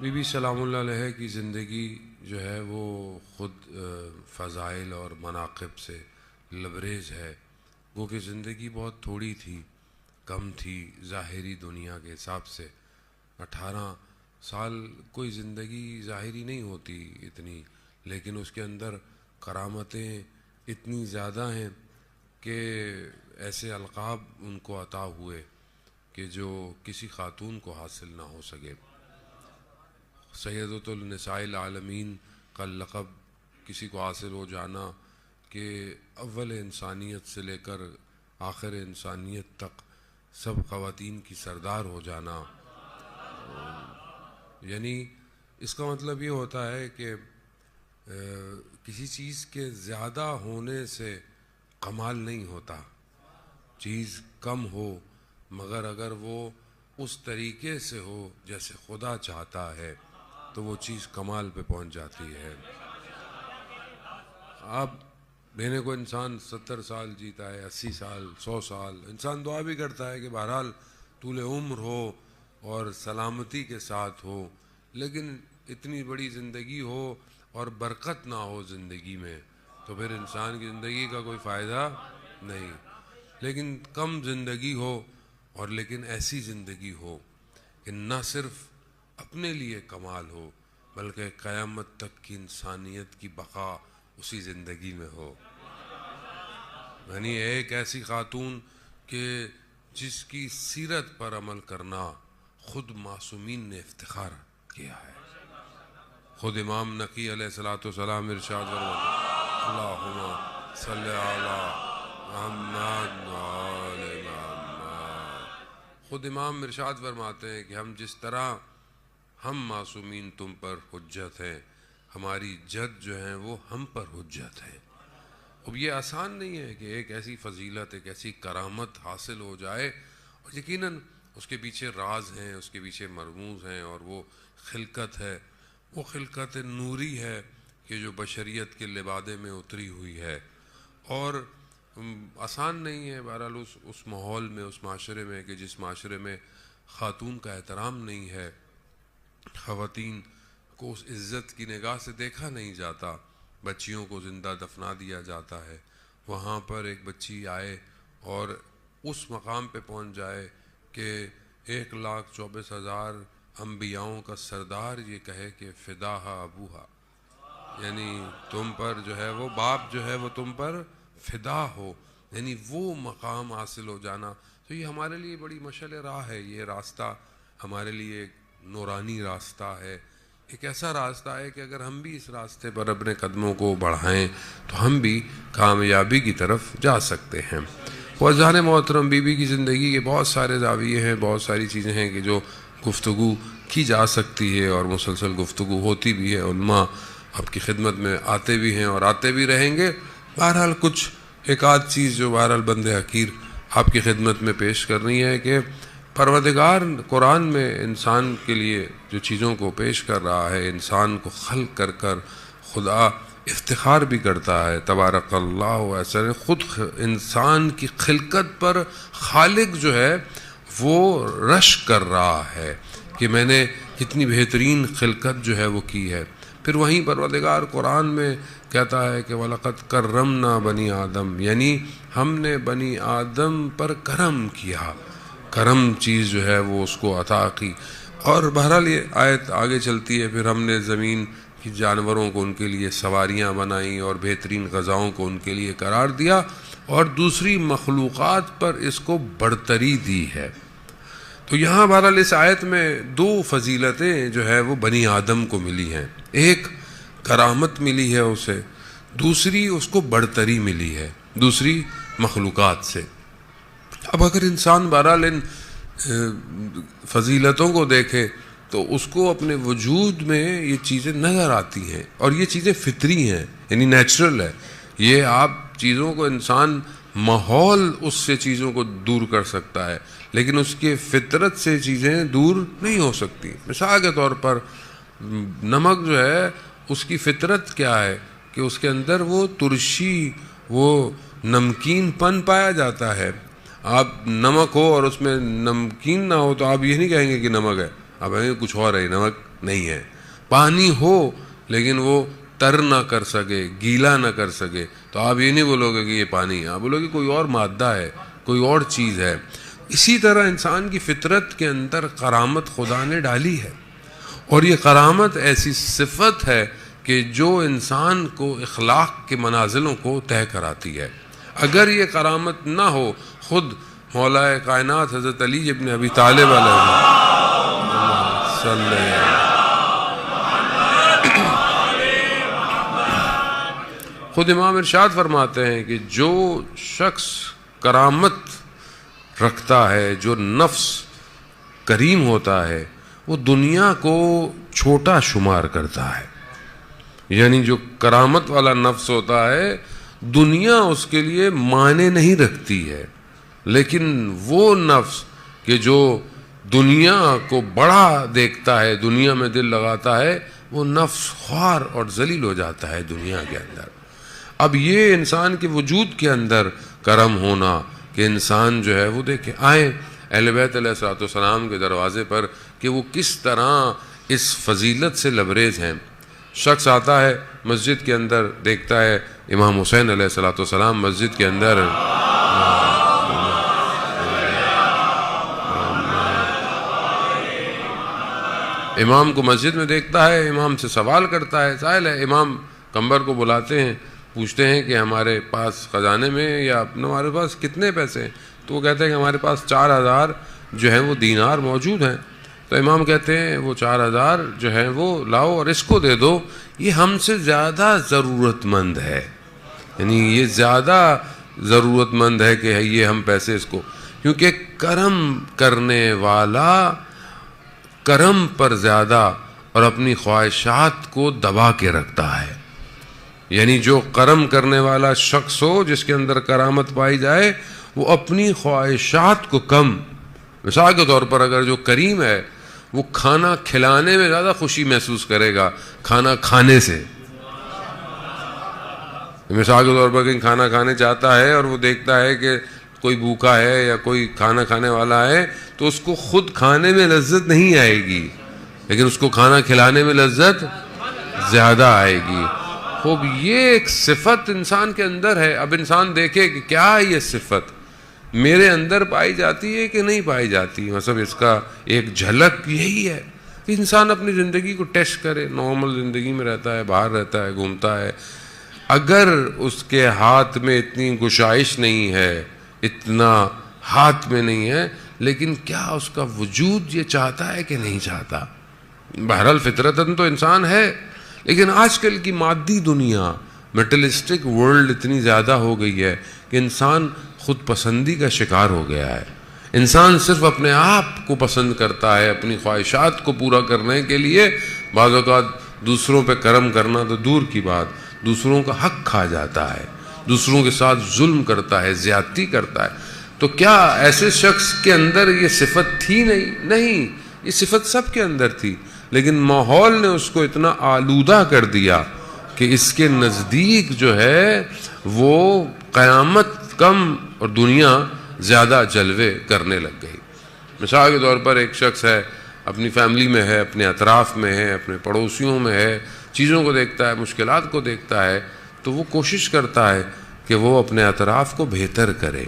Be be سلام اللہ علیہ کی زندگی جو ہے وہ خود فضائل اور مناقب سے لبریز ہے، گو کہ زندگی بہت تھوڑی تھی، کم تھی ظاہری دنیا کے حساب سے۔ 18 سال کوئی زندگی ظاہری نہیں ہوتی اتنی، لیکن اس کے اندر کرامتیں اتنی زیادہ ہیں کہ ایسے القاب ان کو عطا ہوئے کہ جو کسی خاتون کو حاصل نہ ہو سکے۔ سیدۃ النساء العالمین کا لقب کسی کو حاصل ہو جانا کہ اول انسانیت سے لے کر آخر انسانیت تک سب خواتین کی سردار ہو جانا، یعنی اس کا مطلب یہ ہوتا ہے کہ کسی چیز کے زیادہ ہونے سے کمال نہیں ہوتا، چیز کم ہو مگر اگر وہ اس طریقے سے ہو جیسے خدا چاہتا ہے تو وہ چیز کمال پہ پہنچ جاتی ہے۔ اب لینے کو انسان 70 سال جیتا ہے، 80 سال، 100 سال، انسان دعا بھی کرتا ہے کہ بہرحال طول عمر ہو اور سلامتی کے ساتھ ہو، لیکن اتنی بڑی زندگی ہو اور برکت نہ ہو زندگی میں تو پھر انسان کی زندگی کا کوئی فائدہ نہیں۔ لیکن کم زندگی ہو اور لیکن ایسی زندگی ہو کہ نہ صرف اپنے لیے کمال ہو بلکہ قیامت تک کی انسانیت کی بقا اسی زندگی میں ہو، یعنی ایک ایسی خاتون کہ جس کی سیرت پر عمل کرنا خود معصومین نے افتخار کیا ہے۔ خود امام نقی علیہ السلام ارشاد فرماتے ہیں اللہم صلی علی محمد وآل محمد۔ خود امام ارشاد فرماتے ہیں کہ ہم جس طرح ہم معصومین تم پر حجت ہیں، ہماری جد جو ہیں وہ ہم پر حجت ہے۔ اب یہ آسان نہیں ہے کہ ایک ایسی فضیلت، ایک ایسی کرامت حاصل ہو جائے، اور یقیناً اس کے پیچھے راز ہیں، اس کے پیچھے مرموز ہیں، اور وہ خلقت ہے، وہ خلقت نوری ہے کہ جو بشریت کے لبادے میں اتری ہوئی ہے، اور آسان نہیں ہے بہرحال اس ماحول میں، اس معاشرے میں کہ جس معاشرے میں خاتون کا احترام نہیں ہے، خواتین کو اس عزت کی نگاہ سے دیکھا نہیں جاتا، بچیوں کو زندہ دفنا دیا جاتا ہے۔ وہاں پر ایک بچی آئے اور اس مقام پہ پہنچ جائے کہ 1,24,000 انبیاؤں کا سردار یہ کہے کہ فداہا ابوہا، یعنی تم پر جو ہے وہ باپ جو ہے وہ تم پر فدا ہو، یعنی وہ مقام حاصل ہو جانا، تو یہ ہمارے لیے بڑی مشعل راہ ہے۔ یہ راستہ ہمارے لیے ایک نورانی راستہ ہے، ایک ایسا راستہ ہے کہ اگر ہم بھی اس راستے پر اپنے قدموں کو بڑھائیں تو ہم بھی کامیابی کی طرف جا سکتے ہیں۔ وزان محترم، بی بی کی زندگی کے بہت سارے زاویے ہیں، بہت ساری چیزیں ہیں کہ جو گفتگو کی جا سکتی ہے اور مسلسل گفتگو ہوتی بھی ہے، علماء آپ کی خدمت میں آتے بھی ہیں اور آتے بھی رہیں گے۔ بہرحال کچھ ایک آدھ چیز جو بہرحال بند حقیر آپ کی خدمت میں پیش کرنی ہے کہ پروردگار قرآن میں انسان کے لیے جو چیزوں کو پیش کر رہا ہے، انسان کو خلق کر کر خدا افتخار بھی کرتا ہے، تبارک اللہ ایسا خود انسان کی خلقت پر خالق جو ہے وہ رشک کر رہا ہے کہ میں نے کتنی بہترین خلقت جو ہے وہ کی ہے۔ پھر وہیں پروردگار قرآن میں کہتا ہے کہ وَلَقَدْ كَرَّمْنَا بَنِي آدم، یعنی ہم نے بنی آدم پر کرم کیا، کرم چیز جو ہے وہ اس کو عطا کی۔ اور بہرحال یہ آیت آگے چلتی ہے، پھر ہم نے زمین کی جانوروں کو ان کے لیے سواریاں بنائیں اور بہترین غذاؤں کو ان کے لیے قرار دیا، اور دوسری مخلوقات پر اس کو برتری دی ہے۔ تو یہاں بہرحال اس آیت میں دو فضیلتیں جو ہے وہ بنی آدم کو ملی ہیں، ایک کرامت ملی ہے اسے، دوسری اس کو برتری ملی ہے دوسری مخلوقات سے۔ اب اگر انسان بہرحال ان فضیلتوں کو دیکھے تو اس کو اپنے وجود میں یہ چیزیں نظر آتی ہیں، اور یہ چیزیں فطری ہیں، یعنی نیچرل ہے۔ یہ آپ چیزوں کو انسان ماحول اس سے چیزوں کو دور کر سکتا ہے، لیکن اس کے فطرت سے چیزیں دور نہیں ہو سکتی۔ مثال کے طور پر نمک جو ہے اس کی فطرت کیا ہے کہ اس کے اندر وہ ترشی، وہ نمکین پن پایا جاتا ہے۔ آپ نمک ہو اور اس میں نمکین نہ ہو تو آپ یہ نہیں کہیں گے کہ نمک ہے، اب کچھ اور ہے، نمک نہیں ہے. پانی ہو لیکن وہ تر نہ کر سکے، گیلا نہ کر سکے، تو آپ یہ نہیں بولو گے کہ یہ پانی ہے، آپ بولو گے کوئی اور مادہ ہے، کوئی اور چیز ہے. اسی طرح انسان کی فطرت کے اندر کرامت خدا نے ڈالی ہے، اور یہ کرامت ایسی صفت ہے کہ جو انسان کو اخلاق کے منازلوں کو طے کراتی ہے. اگر یہ کرامت نہ ہو، خود مولا کائنات حضرت علی ابن ابی طالب علیہ خود امام ارشاد فرماتے ہیں کہ جو شخص کرامت رکھتا ہے، جو نفس کریم ہوتا ہے، وہ دنیا کو چھوٹا شمار کرتا ہے. یعنی جو کرامت والا نفس ہوتا ہے، دنیا اس کے لیے معنی نہیں رکھتی ہے. لیکن وہ نفس کہ جو دنیا کو بڑا دیکھتا ہے، دنیا میں دل لگاتا ہے، وہ نفس خوار اور ذلیل ہو جاتا ہے دنیا کے اندر. اب یہ انسان کے وجود کے اندر کرم ہونا کہ انسان جو ہے وہ دیکھے. آئیں اہل بیت علیہ الصلوۃ والسلام کے دروازے پر کہ وہ کس طرح اس فضیلت سے لبریز ہیں. شخص آتا ہے مسجد کے اندر، دیکھتا ہے امام حسین علیہ الصلوۃ والسلام مسجد کے اندر، امام کو مسجد میں دیکھتا ہے، امام سے سوال کرتا ہے. سائل ہے، امام قمبر کو بلاتے ہیں، پوچھتے ہیں کہ ہمارے پاس خزانے میں یا ہمارے پاس کتنے پیسے ہیں؟ تو وہ کہتے ہیں کہ ہمارے پاس 4000 جو ہیں وہ دینار موجود ہیں. تو امام کہتے ہیں وہ 4000 جو ہیں وہ لاؤ اور اس کو دے دو، یہ ہم سے زیادہ ضرورت مند ہے. یعنی یہ زیادہ ضرورت مند ہے کہ یہ ہم پیسے اس کو، کیونکہ کرم کرنے والا کرم پر زیادہ اور اپنی خواہشات کو دبا کے رکھتا ہے. یعنی جو کرم کرنے والا شخص ہو، جس کے اندر کرامت پائی جائے، وہ اپنی خواہشات کو کم. مثال کے طور پر اگر جو کریم ہے وہ کھانا کھلانے میں زیادہ خوشی محسوس کرے گا کھانا کھانے سے. مثال کے طور پر کہیں کھانا کھانے چاہتا ہے اور وہ دیکھتا ہے کہ کوئی بھوکا ہے یا کوئی کھانا کھانے والا ہے، تو اس کو خود کھانے میں لذت نہیں آئے گی، لیکن اس کو کھانا کھلانے میں لذت زیادہ آئے گی. خوب یہ ایک صفت انسان کے اندر ہے. اب انسان دیکھے کہ کیا یہ صفت میرے اندر پائی جاتی ہے کہ نہیں پائی جاتی. مطلب اس کا ایک جھلک یہی ہے کہ انسان اپنی زندگی کو ٹیسٹ کرے. نارمل زندگی میں رہتا ہے، باہر رہتا ہے، گھومتا ہے، اگر اس کے ہاتھ میں اتنی گشائش نہیں ہے، اتنا ہاتھ میں نہیں ہے، لیکن کیا اس کا وجود یہ چاہتا ہے کہ نہیں چاہتا؟ بہرحال فطرتاً تو انسان ہے، لیکن آج کل کی مادی دنیا، میٹلسٹک ورلڈ اتنی زیادہ ہو گئی ہے کہ انسان خود پسندی کا شکار ہو گیا ہے. انسان صرف اپنے آپ کو پسند کرتا ہے، اپنی خواہشات کو پورا کرنے کے لیے. بعض اوقات دوسروں پہ کرم کرنا تو دور کی بات، دوسروں کا حق کھا جاتا ہے، دوسروں کے ساتھ ظلم کرتا ہے، زیادتی کرتا ہے. تو کیا ایسے شخص کے اندر یہ صفت تھی؟ نہیں، یہ صفت سب کے اندر تھی، لیکن ماحول نے اس کو اتنا آلودہ کر دیا کہ اس کے نزدیک جو ہے وہ قیامت کم اور دنیا زیادہ جلوے کرنے لگ گئی. مثال کے طور پر ایک شخص ہے، اپنی فیملی میں ہے، اپنے اطراف میں ہے، اپنے پڑوسیوں میں ہے، چیزوں کو دیکھتا ہے، مشکلات کو دیکھتا ہے، تو وہ کوشش کرتا ہے کہ وہ اپنے اطراف کو بہتر کرے.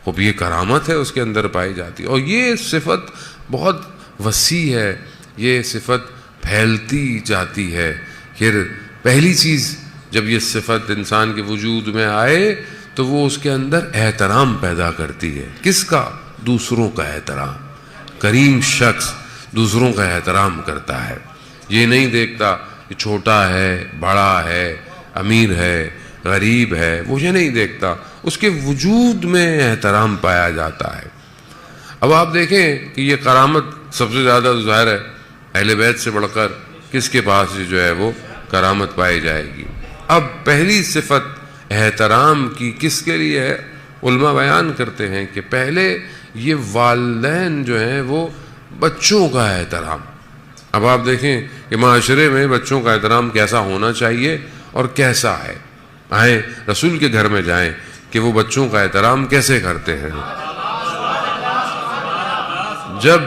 خوب یہ کرامت ہے اس کے اندر پائی جاتی ہے. اور یہ صفت بہت وسیع ہے، یہ صفت پھیلتی جاتی ہے. پھر پہلی چیز جب یہ صفت انسان کے وجود میں آئے تو وہ اس کے اندر احترام پیدا کرتی ہے. کس کا؟ دوسروں کا احترام. کریم شخص دوسروں کا احترام کرتا ہے. یہ نہیں دیکھتا کہ چھوٹا ہے، بڑا ہے، امیر ہے، غریب ہے، وہ یہ نہیں دیکھتا، اس کے وجود میں احترام پایا جاتا ہے. اب آپ دیکھیں کہ یہ کرامت سب سے زیادہ ظاہر ہے اہل بیت سے بڑھ کر کس کے پاس جو ہے وہ کرامت پائی جائے گی. اب پہلی صفت احترام کی کس کے لیے ہے؟ علماء بیان کرتے ہیں کہ پہلے یہ والدین جو ہیں وہ بچوں کا احترام. اب آپ دیکھیں کہ معاشرے میں بچوں کا احترام کیسا ہونا چاہیے اور کیسا ہے. آئیں رسول کے گھر میں جائیں کہ وہ بچوں کا احترام کیسے کرتے ہیں. جب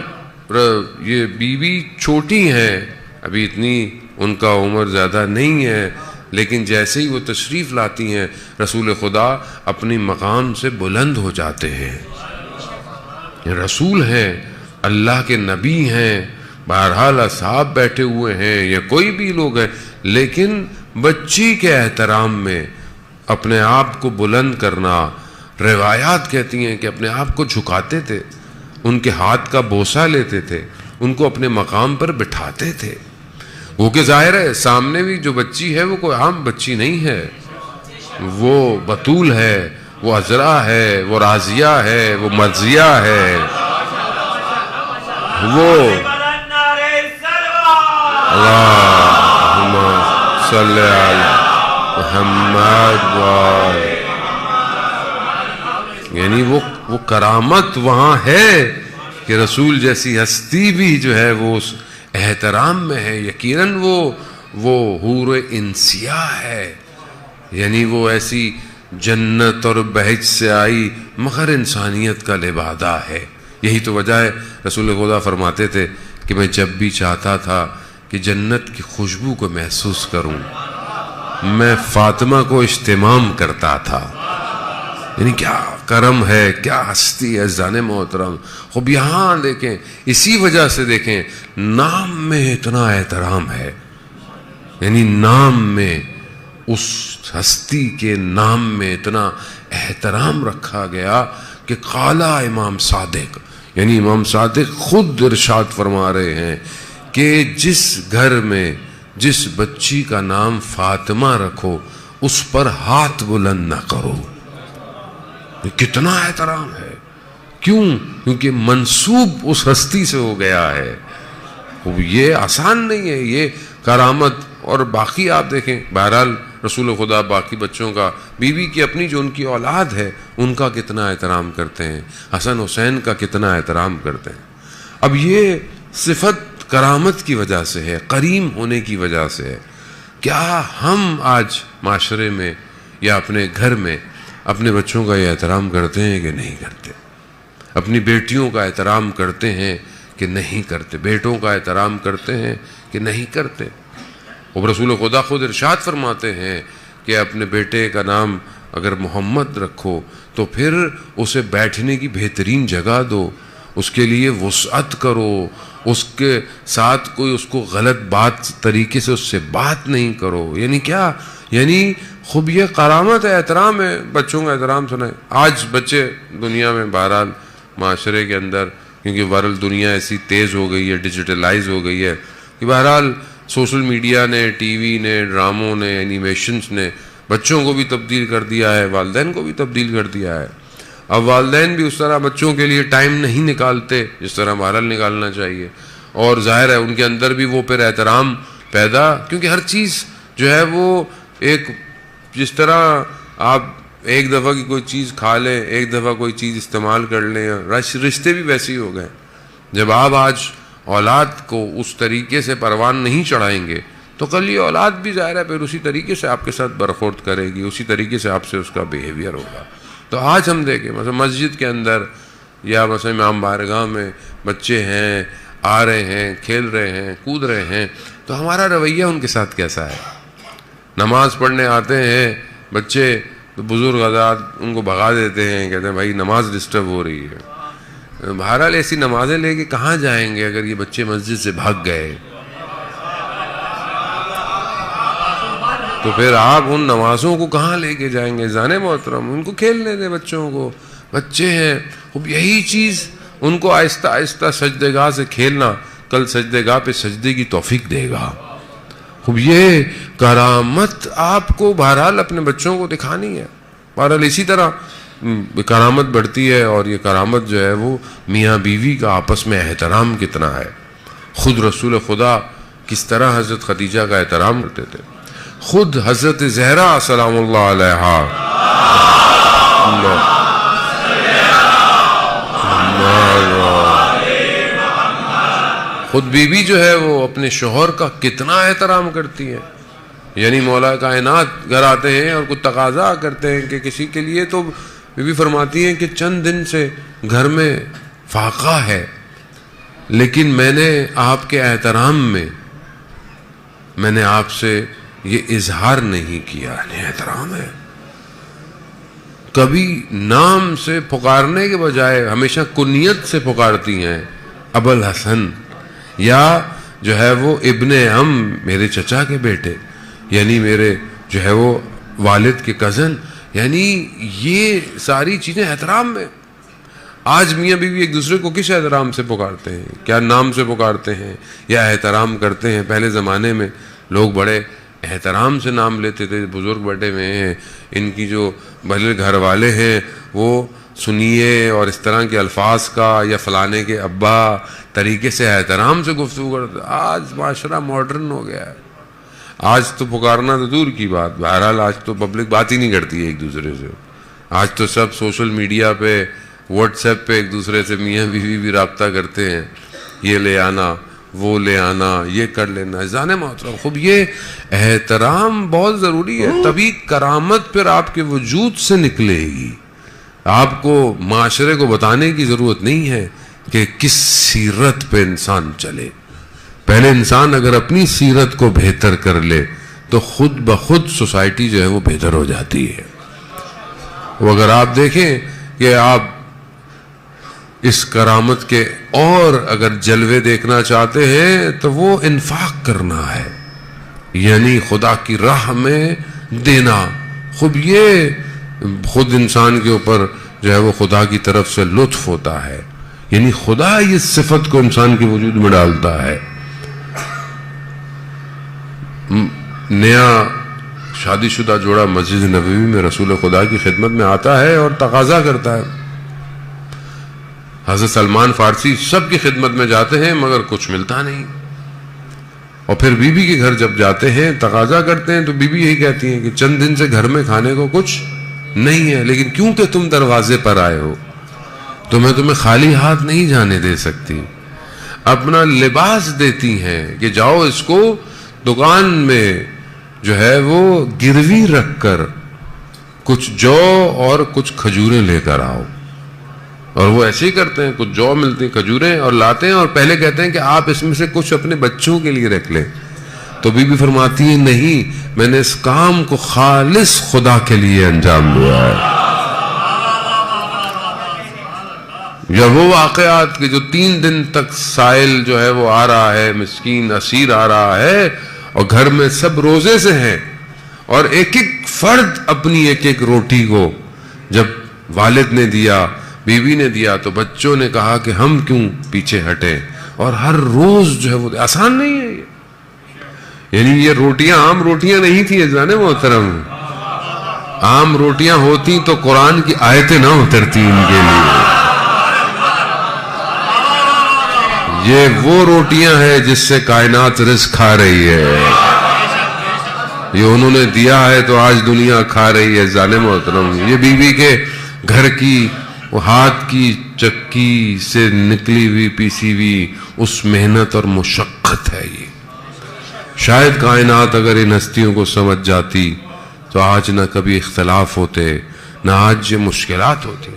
یہ بیوی چھوٹی ہیں، ابھی اتنی ان کا عمر زیادہ نہیں ہے، لیکن جیسے ہی وہ تشریف لاتی ہیں رسول خدا اپنی مقام سے بلند ہو جاتے ہیں. رسول ہیں، اللہ کے نبی ہیں، بہرحال اصحاب بیٹھے ہوئے ہیں یا کوئی بھی لوگ ہیں، لیکن بچی کے احترام میں اپنے آپ کو بلند کرنا. روایات کہتی ہیں کہ اپنے آپ کو جھکاتے تھے، ان کے ہاتھ کا بوسہ لیتے تھے، ان کو اپنے مقام پر بٹھاتے تھے. وہ کہ ظاہر ہے سامنے بھی جو بچی ہے وہ کوئی عام بچی نہیں ہے، وہ بطول ہے، وہ عذرا ہے، وہ راضیہ ہے، وہ مرضیہ ہے، وہ اللہم صلی علی محمد یعنی وہ کرامت وہاں ہے کہ رسول جیسی ہستی بھی جو ہے وہ اس احترام میں ہے. یقیناً وہ حور انسیہ ہے، یعنی وہ ایسی جنت اور بہج سے آئی مگر انسانیت کا لبادہ ہے. یہی تو وجہ ہے رسول خدا فرماتے تھے کہ میں جب بھی چاہتا تھا کہ جنت کی خوشبو کو محسوس کروں میں فاطمہ کو اجتمام کرتا تھا. یعنی کیا کرم ہے، کیا ہستی ہے عزیزان محترم. خوب یہاں دیکھیں، اسی وجہ سے دیکھیں نام میں اتنا احترام ہے، یعنی نام میں اس ہستی کے نام میں اتنا احترام رکھا گیا کہ قال امام صادق، یعنی امام صادق خود ارشاد فرما رہے ہیں کہ جس گھر میں جس بچی کا نام فاطمہ رکھو اس پر ہاتھ بلند نہ کرو. کتنا احترام ہے، کیوں؟ کیونکہ منسوب اس ہستی سے ہو گیا ہے. یہ آسان نہیں ہے یہ کرامت. اور باقی آپ دیکھیں بہرحال رسول خدا باقی بچوں کا، بیوی کی اپنی جو ان کی اولاد ہے ان کا کتنا احترام کرتے ہیں، حسن حسین کا کتنا احترام کرتے ہیں. اب یہ صفت کرامت کی وجہ سے ہے، کریم ہونے کی وجہ سے ہے. کیا ہم آج معاشرے میں یا اپنے گھر میں اپنے بچوں کا یہ احترام کرتے ہیں کہ نہیں کرتے؟ اپنی بیٹیوں کا احترام کرتے ہیں کہ نہیں کرتے؟ بیٹوں کا احترام کرتے ہیں کہ نہیں کرتے؟ اور رسول خدا خود ارشاد فرماتے ہیں کہ اپنے بیٹے کا نام اگر محمد رکھو تو پھر اسے بیٹھنے کی بہترین جگہ دو، اس کے لیے وسعت کرو، اس کے ساتھ کوئی اس کو غلط بات طریقے سے اس سے بات نہیں کرو. یعنی کیا؟ یعنی خوب یہ کرامت ہے، احترام ہے. بچوں کا احترام سنیں. آج بچے دنیا میں بہرحال معاشرے کے اندر، کیونکہ بہرحال دنیا ایسی تیز ہو گئی ہے، ڈیجیٹلائز ہو گئی ہے کہ بہرحال سوشل میڈیا نے، ٹی وی نے، ڈراموں نے، اینیمیشنز نے بچوں کو بھی تبدیل کر دیا ہے، والدین کو بھی تبدیل کر دیا ہے. اب والدین بھی اس طرح بچوں کے لیے ٹائم نہیں نکالتے جس طرح بہرحال نکالنا چاہیے، اور ظاہر ہے ان کے اندر بھی وہ پھر احترام پیدا، کیونکہ ہر چیز جو ہے وہ ایک، جس طرح آپ ایک دفعہ کی کوئی چیز کھا لیں، ایک دفعہ کوئی چیز استعمال کر لیں، رشتے بھی ویسے ہی ہو گئے. جب آپ آج اولاد کو اس طریقے سے پروان نہیں چڑھائیں گے تو کل یہ اولاد بھی ظاہر ہے پھر اسی طریقے سے آپ کے ساتھ برخورد کرے گی، اسی طریقے سے آپ سے اس کا بیہیویئر ہوگا. تو آج ہم دیکھیں مثلا مسجد کے اندر یا مثلا امام بارگاہ میں بچے ہیں، آ رہے ہیں، کھیل رہے ہیں، کود رہے ہیں، تو ہمارا رویہ ان کے ساتھ کیسا ہے؟ نماز پڑھنے آتے ہیں بچے تو بزرگ حضرات ان کو بھگا دیتے ہیں، کہتے ہیں بھائی نماز ڈسٹرب ہو رہی ہے. بہرحال ایسی نمازیں لے کے کہاں جائیں گے اگر یہ بچے مسجد سے بھاگ گئے؟ تو پھر آپ ان نمازوں کو کہاں لے کے جائیں گے؟ جانے محترم ان کو کھیلنے دیں بچوں کو، بچے ہیں. اب یہی چیز ان کو آہستہ آہستہ سجدے گاہ سے کھیلنا کل سجدے گاہ پہ سجدے کی توفیق دے گا. اب یہ کرامت آپ کو بہرحال اپنے بچوں کو دکھانی ہے. بہرحال اسی طرح کرامت بڑھتی ہے، اور یہ کرامت جو ہے وہ میاں بیوی کا آپس میں احترام کتنا ہے. خود رسول خدا کس طرح حضرت خدیجہ کا احترام کرتے تھے. خود حضرت زہرا سلام اللہ علیہا خود بیوی جو ہے وہ اپنے شوہر کا کتنا احترام کرتی ہے. یعنی مولا کائنات گھر آتے ہیں اور کچھ تقاضا کرتے ہیں کہ کسی کے لیے، تو بیوی فرماتی ہیں کہ چند دن سے گھر میں فاقہ ہے، لیکن میں نے آپ کے احترام میں میں نے آپ سے یہ اظہار نہیں کیا. احترام ہے. کبھی نام سے پکارنے کے بجائے ہمیشہ کنیت سے پکارتی ہیں، ابو الحسن، یا جو ہے وہ ابن عم، میرے چچا کے بیٹے، یعنی میرے جو ہے وہ والد کے کزن. یعنی یہ ساری چیزیں احترام میں. آج میاں بیوی ایک دوسرے کو کس احترام سے پکارتے ہیں؟ کیا نام سے پکارتے ہیں یا احترام کرتے ہیں؟ پہلے زمانے میں لوگ بڑے احترام سے نام لیتے تھے. بزرگ بیٹھے ہوئے ہیں، ان کی جو بھلے گھر والے ہیں وہ سنیے اور اس طرح کے الفاظ کا یا فلانے کے ابا طریقے سے احترام سے گفتگو کرتے. آج معاشرہ ماڈرن ہو گیا ہے. آج تو پکارنا تو دور کی بات، بہرحال آج تو پبلک بات ہی نہیں کرتی ہے ایک دوسرے سے. آج تو سب سوشل میڈیا پہ، واٹس ایپ پہ ایک دوسرے سے میاں بیوی بھی رابطہ کرتے ہیں، یہ لے آنا، وہ لے آنا، یہ کر لینا. جانے محترم، خوب یہ احترام بہت ضروری ہے، تبھی کرامت پھر آپ کے وجود سے نکلے گی. آپ کو معاشرے کو بتانے کی ضرورت نہیں ہے کہ کس سیرت پہ انسان چلے. پہلے انسان اگر اپنی سیرت کو بہتر کر لے تو خود بخود سوسائٹی جو ہے وہ بہتر ہو جاتی ہے. وہ اگر آپ دیکھیں کہ آپ اس کرامت کے اور اگر جلوے دیکھنا چاہتے ہیں تو وہ انفاق کرنا ہے، یعنی خدا کی راہ میں دینا. خود یہ خود انسان کے اوپر جو ہے وہ خدا کی طرف سے لطف ہوتا ہے، یعنی خدا یہ صفت کو انسان کے وجود میں ڈالتا ہے. نیا شادی شدہ جوڑا مسجد نبوی میں رسول خدا کی خدمت میں آتا ہے اور تقاضا کرتا ہے. حضرت سلمان فارسی سب کی خدمت میں جاتے ہیں مگر کچھ ملتا نہیں. اور پھر بی بی کے گھر جب جاتے ہیں تقاضا کرتے ہیں تو بی بی یہی کہتی ہیں کہ چند دن سے گھر میں کھانے کو کچھ نہیں ہے، لیکن کیونکہ تم دروازے پر آئے ہو تو میں تمہیں خالی ہاتھ نہیں جانے دے سکتی. اپنا لباس دیتی ہیں کہ جاؤ اس کو دکان میں جو ہے وہ گروی رکھ کر کچھ جو اور کچھ کھجوریں لے کر آؤ. اور وہ ایسے ہی کرتے ہیں، کچھ جو ملتی ہیں، کھجوریں اور لاتے ہیں، اور پہلے کہتے ہیں کہ آپ اس میں سے کچھ اپنے بچوں کے لیے رکھ لیں. تو بی بی فرماتی ہے نہیں، میں نے اس کام کو خالص خدا کے لیے انجام دیا ہے. یا وہ واقعات کہ جو 3 دن تک سائل جو ہے وہ آ رہا ہے، مسکین اسیر آ رہا ہے، اور گھر میں سب روزے سے ہیں، اور ایک ایک فرد اپنی ایک ایک روٹی کو جب والد نے دیا، بیوی نے دیا، تو بچوں نے کہا کہ ہم کیوں پیچھے ہٹیں. اور ہر روز جو ہے وہ آسان نہیں ہے یہ. یعنی یہ روٹیاں عام روٹیاں نہیں تھیں جانے محترم. عام روٹیاں ہوتی تو قرآن کی آیتیں نہ اترتی ان کے لیے. یہ وہ روٹیاں ہیں جس سے کائنات رزق کھا رہی ہے. یہ انہوں نے دیا ہے تو آج دنیا کھا رہی ہے. جانے محترم، یہ بیوی کے گھر کی وہ ہاتھ کی چکی سے نکلی ہوئی پیسی ہوئی اس محنت اور مشقت ہے. یہ شاید کائنات اگر ان ہستیوں کو سمجھ جاتی تو آج نہ کبھی اختلاف ہوتے، نہ آج یہ مشکلات ہوتی.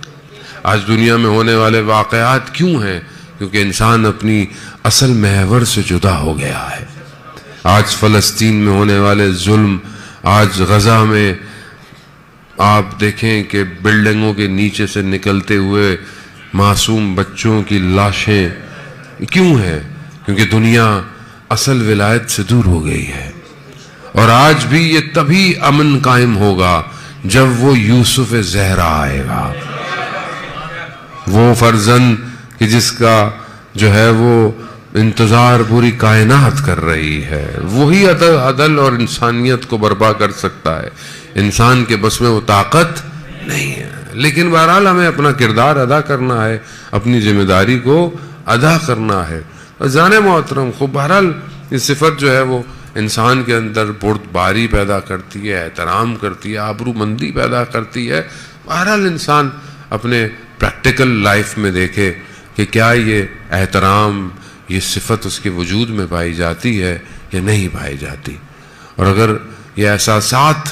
آج دنیا میں ہونے والے واقعات کیوں ہیں؟ کیونکہ انسان اپنی اصل محور سے جدا ہو گیا ہے. آج فلسطین میں ہونے والے ظلم، آج غزہ میں آپ دیکھیں کہ بلڈنگوں کے نیچے سے نکلتے ہوئے معصوم بچوں کی لاشیں کیوں ہیں؟ کیونکہ دنیا اصل ولایت سے دور ہو گئی ہے. اور آج بھی یہ تبھی امن قائم ہوگا جب وہ یوسف زہرا آئے گا، وہ فرزند کہ جس کا جو ہے وہ انتظار پوری کائنات کر رہی ہے. وہی عدل اور انسانیت کو برپا کر سکتا ہے. انسان کے بس میں وہ طاقت نہیں ہے. لیکن بہرحال ہمیں اپنا کردار ادا کرنا ہے، اپنی ذمہ داری کو ادا کرنا ہے. جانے محترم، خوب بہرحال یہ صفت جو ہے وہ انسان کے اندر بردباری پیدا کرتی ہے، احترام کرتی ہے، آبرو مندی پیدا کرتی ہے. بہرحال انسان اپنے پریکٹیکل لائف میں دیکھے کہ کیا یہ احترام، یہ صفت اس کے وجود میں پائی جاتی ہے یا نہیں پائی جاتی. اور اگر یہ احساسات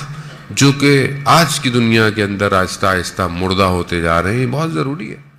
جو کہ آج کی دنیا کے اندر آہستہ آہستہ مردہ ہوتے جا رہے ہیں، بہت ضروری ہے.